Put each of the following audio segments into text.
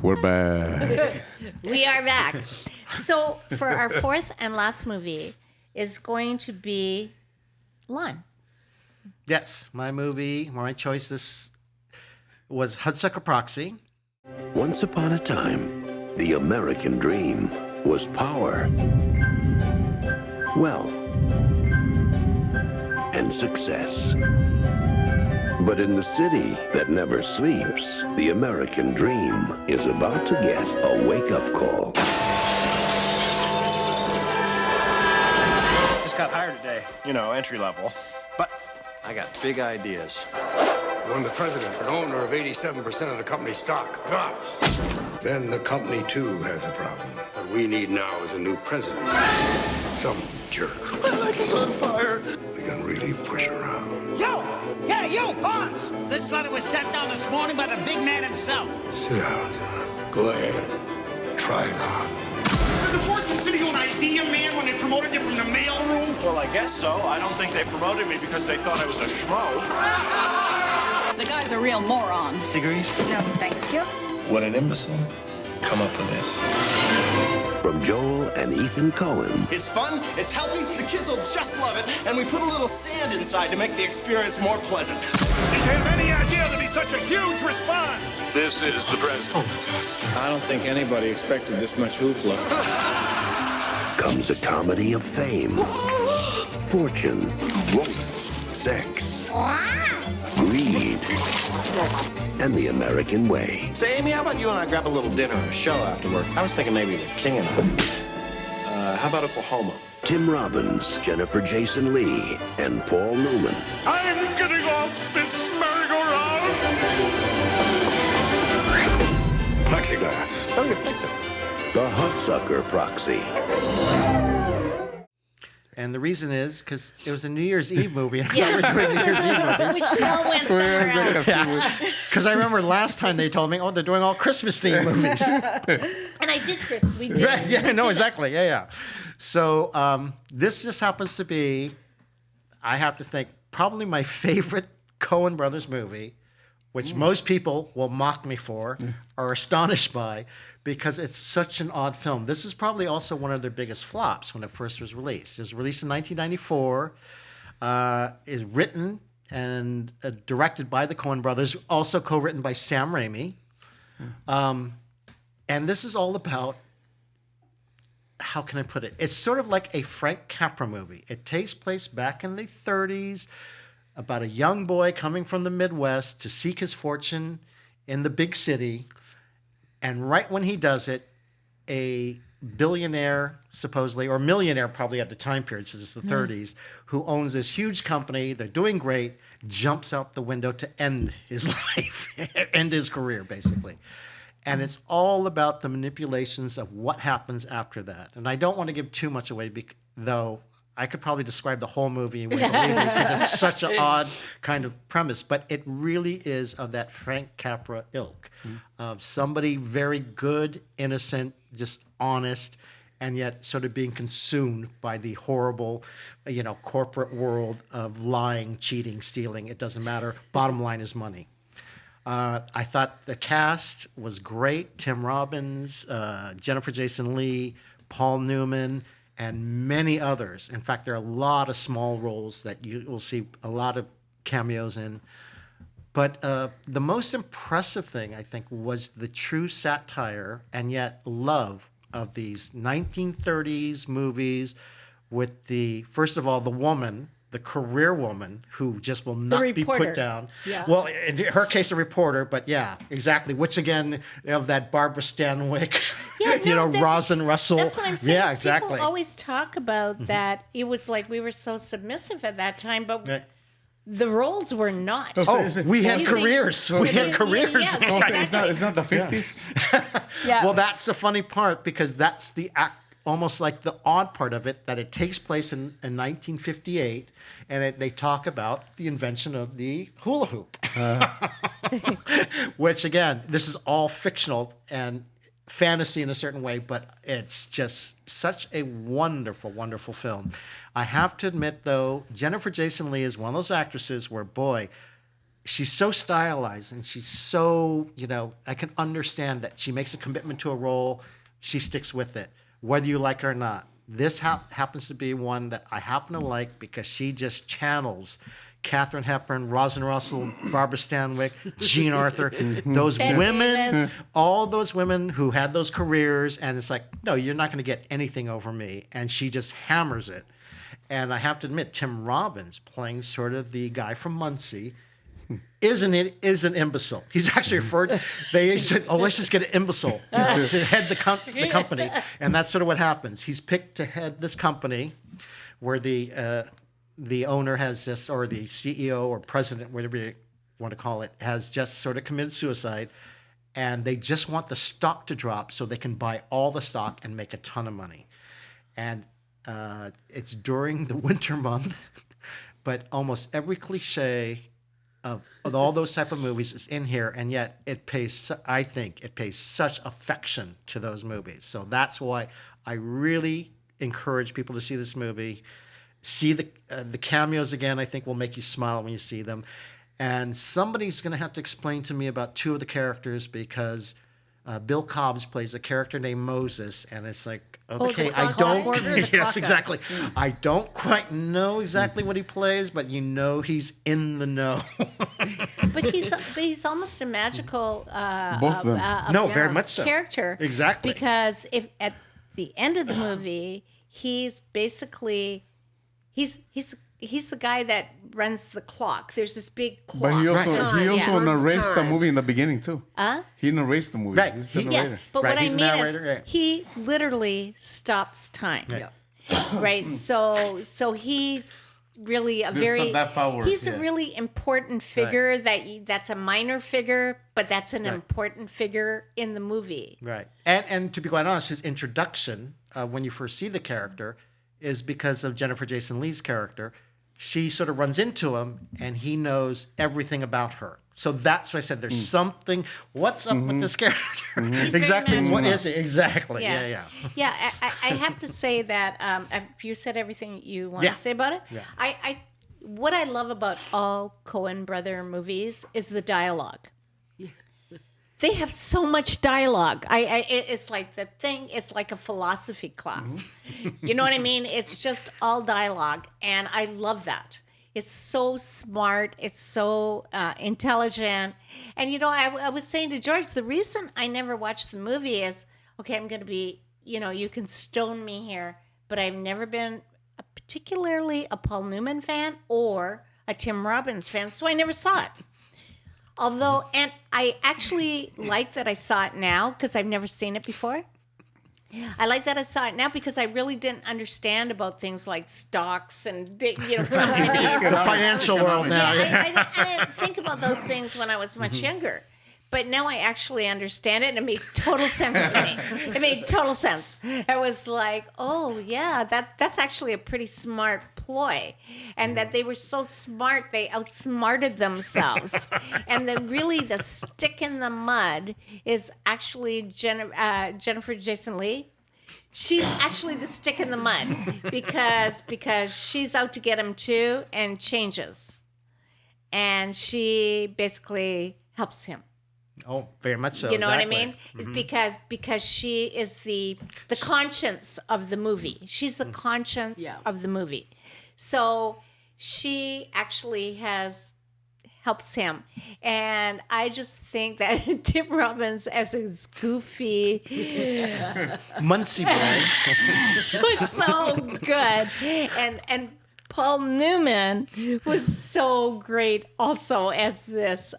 We're back. We are back. So for our fourth and last movie is going to be Lon. Yes, my choice this was Hudsucker Proxy. Once upon a time, the American dream was power, wealth, and success. But in the city that never sleeps, the American dream is about to get a wake-up call. Just got hired today. You know, entry level. But I got big ideas. When the president and owner of 87% of the company's stock drops, then the company too has a problem. What we need now is a new president. Some jerk. My leg is on fire. We can really push around. Yo! Yeah, you, boss! This letter was sent down this morning by the big man himself. Sit down, son. Go ahead. Try it on. Did the Fortune City an idea, man, when they promoted you from the mail room? Well, I guess so. I don't think they promoted me because they thought I was a schmo. The guy's a real moron. Cigarettes? No, thank you. What an imbecile. Come up with this. From Joel and Ethan Coen. It's fun, it's healthy, the kids will just love it, and we put a little sand inside to make the experience more pleasant. Did you have any idea there'd be such a huge response? This is the president. I don't think anybody expected this much hoopla. Comes a comedy of fame, fortune, wealth, sex, greed, and the American way. Say, Amy, how about you and I grab a little dinner or a show after work? I was thinking maybe the King and I. How about Oklahoma? Tim Robbins, Jennifer Jason Leigh, and Paul Newman. I'm getting off this merry-go-round. Plexiglass. How do you think this? The Hudsucker Proxy. And the reason is because it was a New Year's Eve movie. I thought we were doing New Year's Eve movies. Which we all went somewhere else. Because I remember last time they told me, oh, they're doing all Christmas-themed movies. And I did, Chris. We did. Right, yeah, no, exactly. Yeah. So this just happens to be, I have to think, probably my favorite Coen Brothers movie, which most people will mock me for or astonished by because it's such an odd film. This is probably also one of their biggest flops when it first was released. It was released in 1994. Is written and directed by the Coen Brothers, also co-written by Sam Raimi. And this is all about, how can I put it? It's sort of like a Frank Capra movie. It takes place back in the 30s about a young boy coming from the Midwest to seek his fortune in the big city. And right when he does it, a billionaire, supposedly, or millionaire probably at the time period, since it's the 30s, who owns this huge company, they're doing great, jumps out the window to end his life, end his career, basically. And it's all about the manipulations of what happens after that. And I don't want to give too much away, though I could probably describe the whole movie and wouldn't believe me because it's such an odd kind of premise. But it really is of that Frank Capra ilk, of somebody very good, innocent, just honest, and yet sort of being consumed by the horrible, corporate world of lying, cheating, stealing. It doesn't matter. Bottom line is money. I thought the cast was great. Tim Robbins, Jennifer Jason Leigh, Paul Newman, and many others. In fact, there are a lot of small roles that you will see a lot of cameos in. But the most impressive thing, I think, was the true satire and yet love of these 1930s movies with first of all, the woman, the career woman who just will not be put down. Yeah. Well, in her case, a reporter, but yeah, exactly. Which again, of that Barbara Stanwyck, Rosin Russell. That's what I'm saying. Yeah, exactly. People always talk about that. It was like we were so submissive at that time, but the roles were not. We had careers. We had careers. Yes, exactly. It's not the 50s? Yeah. Well, that's the funny part because that's the almost like the odd part of it, that it takes place in 1958, and they talk about the invention of the hula hoop. Which, again, this is all fictional and fantasy in a certain way, but it's just such a wonderful, wonderful film. I have to admit, though, Jennifer Jason Leigh is one of those actresses where, boy, she's so stylized and she's so, I can understand that she makes a commitment to a role, she sticks with it, whether you like her or not. This happens to be one that I happen to like because she just channels Katharine Hepburn, Rosalind Russell, Barbara Stanwyck, Jean Arthur, those women, all those women who had those careers, and it's like, no, you're not going to get anything over me, and she just hammers it. And I have to admit, Tim Robbins playing sort of the guy from Muncie is an imbecile. He's actually referred. They said, "Oh, let's just get an imbecile to head the company," and that's sort of what happens. He's picked to head this company, where the owner has just, or the CEO or president, whatever you want to call it, has just sort of committed suicide, and they just want the stock to drop so they can buy all the stock and make a ton of money. And it's during the winter month, but almost every cliche of all those type of movies is in here, and yet I think it pays such affection to those movies. So that's why I really encourage people to see this movie. See the cameos again. I think will make you smile when you see them. And somebody's going to have to explain to me about two of the characters because Bill Cobbs plays a character named Moses, and it's like, okay, I don't. Yes, exactly. I don't quite know exactly what he plays, but he's in the know. But he's almost a magical. Both of them. Very much so. Character. Exactly. Because if at the end of the movie, he's basically. He's the guy that runs the clock. There's this big clock. But he also narrates the movie in the beginning too. Huh? He narrates the movie. Right. He's the narrator. Yes, but what I mean is he literally stops time. Yeah. Right. So he's really a really important figure that's a minor figure, but that's an important figure in the movie. Right. And to be quite honest, his introduction when you first see the character is because of Jennifer Jason Leigh's character. She sort of runs into him, and he knows everything about her. So that's why I said there's something. What's up with this character? Exactly. What is it? Exactly. Yeah. I have to say that you said everything you want to say about it. Yeah. What I love about all Coen brother movies is the dialogue. They have so much dialogue. It's like the thing. It's like a philosophy class. You know what I mean? It's just all dialogue, and I love that. It's so smart. It's so intelligent. And I was saying to George, the reason I never watched the movie is, okay, I'm going to be, you can stone me here, but I've never been particularly a Paul Newman fan or a Tim Robbins fan, so I never saw it. Although, and I actually like that I saw it now because I've never seen it before. I like that I saw it now because I really didn't understand about things like stocks and the financial world now. I didn't think about those things when I was much younger. But now I actually understand it, and it made total sense to me. It made total sense. I was like, oh, yeah, that's actually a pretty smart ploy. And that they were so smart, they outsmarted themselves. And the stick in the mud is actually Jennifer Jason Leigh. She's actually the stick in the mud because she's out to get him too and changes. And she basically helps him. Oh, very much so. You know what I mean? It's because she is the conscience of the movie. She's the conscience of the movie. So she actually helps him. And I just think that Tim Robbins as his goofy Muncie boy was so good. And Paul Newman was so great also as this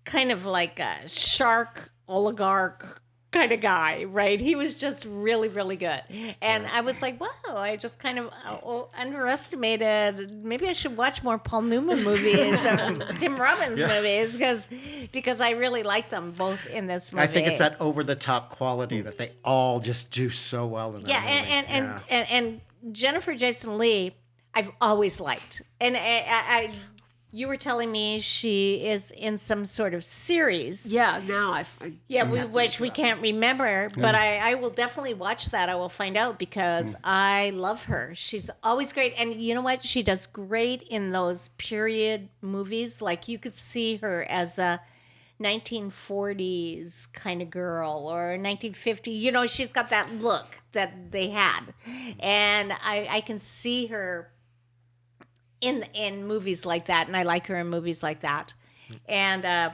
kind of like a shark oligarch kind of guy, right? He was just really, really good. And I was like, wow, I just kind of underestimated. Maybe I should watch more Paul Newman movies or Tim Robbins movies because I really like them both in this movie. I think it's that over-the-top quality that they all just do so well in that movie. And Jennifer Jason Leigh, I've always liked. And I you were telling me she is in some sort of series. Yeah, now which we can't remember, but I will definitely watch that. I will find out because I love her. She's always great. And you know what? She does great in those period movies. Like you could see her as a 1940s kind of girl or 1950. You know, she's got that look that they had. And I can see her in movies like that, and I like her in movies like that. And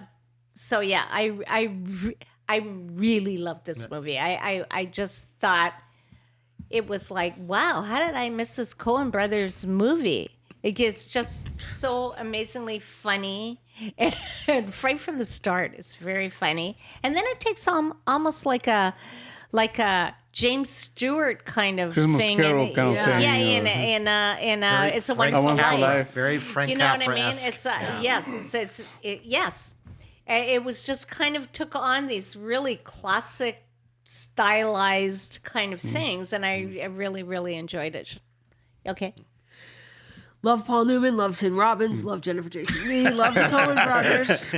so yeah, I really love this movie. I just thought it was like, wow, how did I miss this Coen Brothers movie? It gets just so amazingly funny, and right from the start, it's very funny. And then it takes almost like a James Stewart kind of Christmas thing. Carol kind of thing. Yeah, in It's a Wonderful Life. Very Frank You know what I mean? Capra-esque. It's yes. It was just kind of took on these really classic, stylized kind of things, and I really, really enjoyed it. Okay. Love Paul Newman, love Tim Robbins, love Jennifer Jason Leigh, love the Coen Brothers.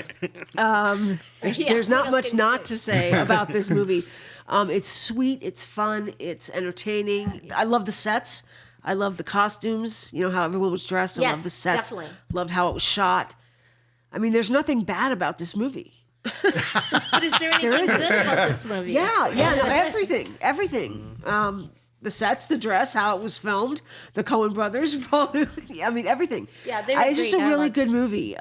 There's not much not to say about this movie. It's sweet, it's fun, it's entertaining. I love the sets. I love the costumes. You know how everyone was dressed. I love the sets. Definitely. Loved how it was shot. I mean, there's nothing bad about this movie. But is there anything good about this movie? No, everything. The sets, the dress, how it was filmed, the Coen Brothers. I mean, everything. Yeah, it's just a really good movie.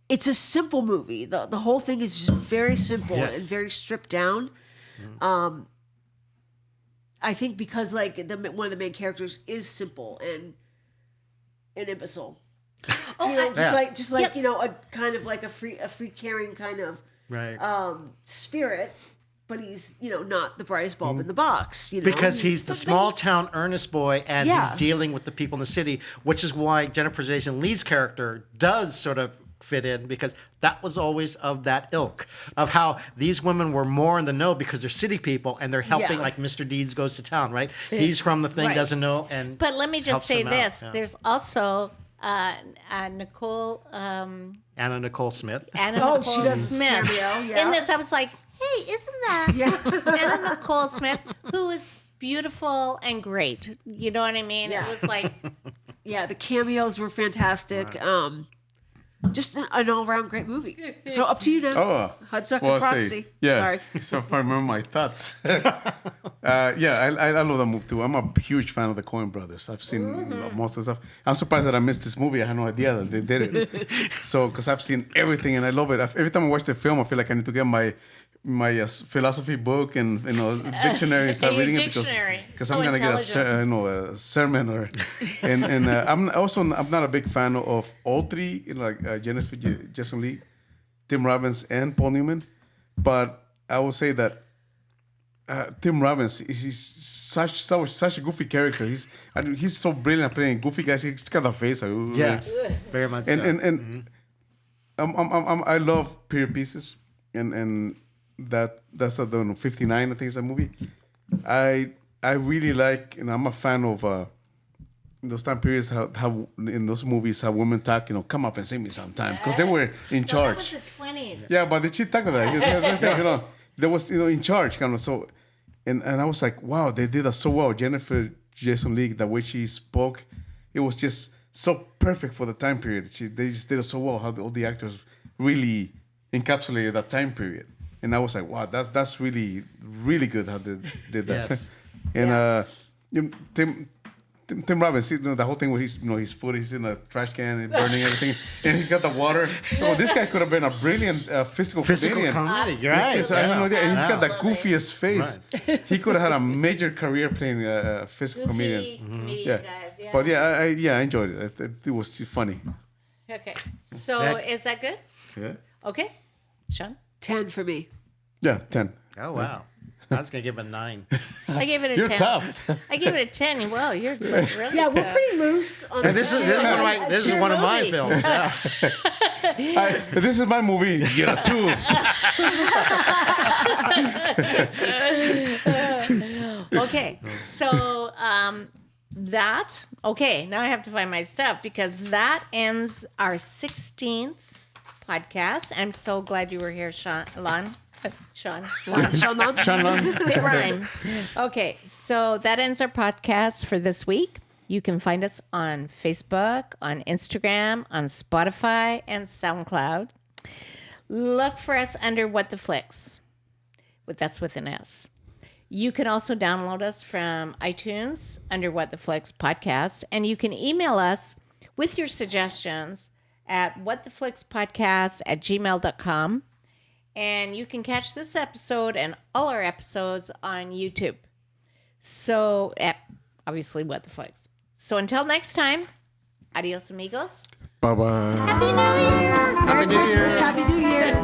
It's a simple movie. The whole thing is just very simple and very stripped down. I think because like one of the main characters is simple and an imbecile. Just like you know, a kind of like a free caring kind of spirit. But he's, you know, not the brightest bulb in the box, you know. Because he's the small town earnest boy and he's dealing with the people in the city, which is why Jennifer Jason Leigh's character does sort of fit in, because that was always of that ilk of how these women were more in the know because they're city people and they're helping, like Mr. Deeds goes to town, right? He's from the thing, doesn't know. But let me just say this. There's also Nicole... Anna Nicole Smith. Nicole Smith. In this, I was like, hey, isn't that Anna Nicole Smith, who is beautiful and great? You know what I mean? It was like... Yeah, the cameos were fantastic. Right. Just an all-around great movie. So up to you now. Hudsucker Proxy. Sorry. So if I remember my thoughts. I love that movie too. I'm a huge fan of the Coen Brothers. I've seen most of the stuff. I'm surprised that I missed this movie. I had no idea that they did it. So, because I've seen everything and I love it. Every time I watch the film, I feel like I need to get my philosophy book and dictionary and start reading it because I'm gonna get a sermon I'm not a big fan of all three, like Jennifer Jason Leigh, Tim Robbins, and Paul Newman, but I will say that Tim Robbins he's such a goofy character. He's so brilliant at playing goofy guys. He's got a face. Very much. And I love period pieces and. That's 59, I think is a movie. I really like, and I'm a fan of in those time periods how in those movies how women talk, come up and sing me sometime because they were in charge. That was the 20s. Yeah, but she talked about that. They was in charge kind of. So, and I was like, wow, they did that so well. Jennifer Jason Leigh, the way she spoke, it was just so perfect for the time period. They just did it so well. How all the actors really encapsulated that time period. And I was like, wow, that's really, really good how they did that. Yes. And Tim Robbins, the whole thing where his foot is in a trash can and burning everything, and he's got the water. Oh, this guy could have been a brilliant physical comedian. Comedy, you're right. And he's got the goofiest face. Right. He could have had a major career playing a physical comedian. Comedian guys, yeah. But I enjoyed it. It was funny. Okay, so is that good? Yeah. Okay, Sean? 10 for me. Yeah, 10. Oh, wow. I was going to give it a 9. I gave it a 10. You're tough. I gave it a 10. Wow, you're really tough. Yeah, we're pretty loose. On and this is one of my films. Yeah. This is my movie. You get a 2. Okay, so Okay, now I have to find my stuff because that ends our 16th podcast. I'm so glad you were here, Sean. Sean. Fit rhyme. Okay, so that ends our podcast for this week. You can find us on Facebook, on Instagram, on Spotify, and SoundCloud. Look for us under What the Flicks. That's with an S. You can also download us from iTunes under What the Flicks podcast, and you can email us with your suggestions at whattheflickspodcast@gmail.com. And you can catch this episode and all our episodes on YouTube. So, obviously, What the Flicks. So until next time, adios amigos. Bye-bye. Happy New Year. Merry Christmas. Happy New Year.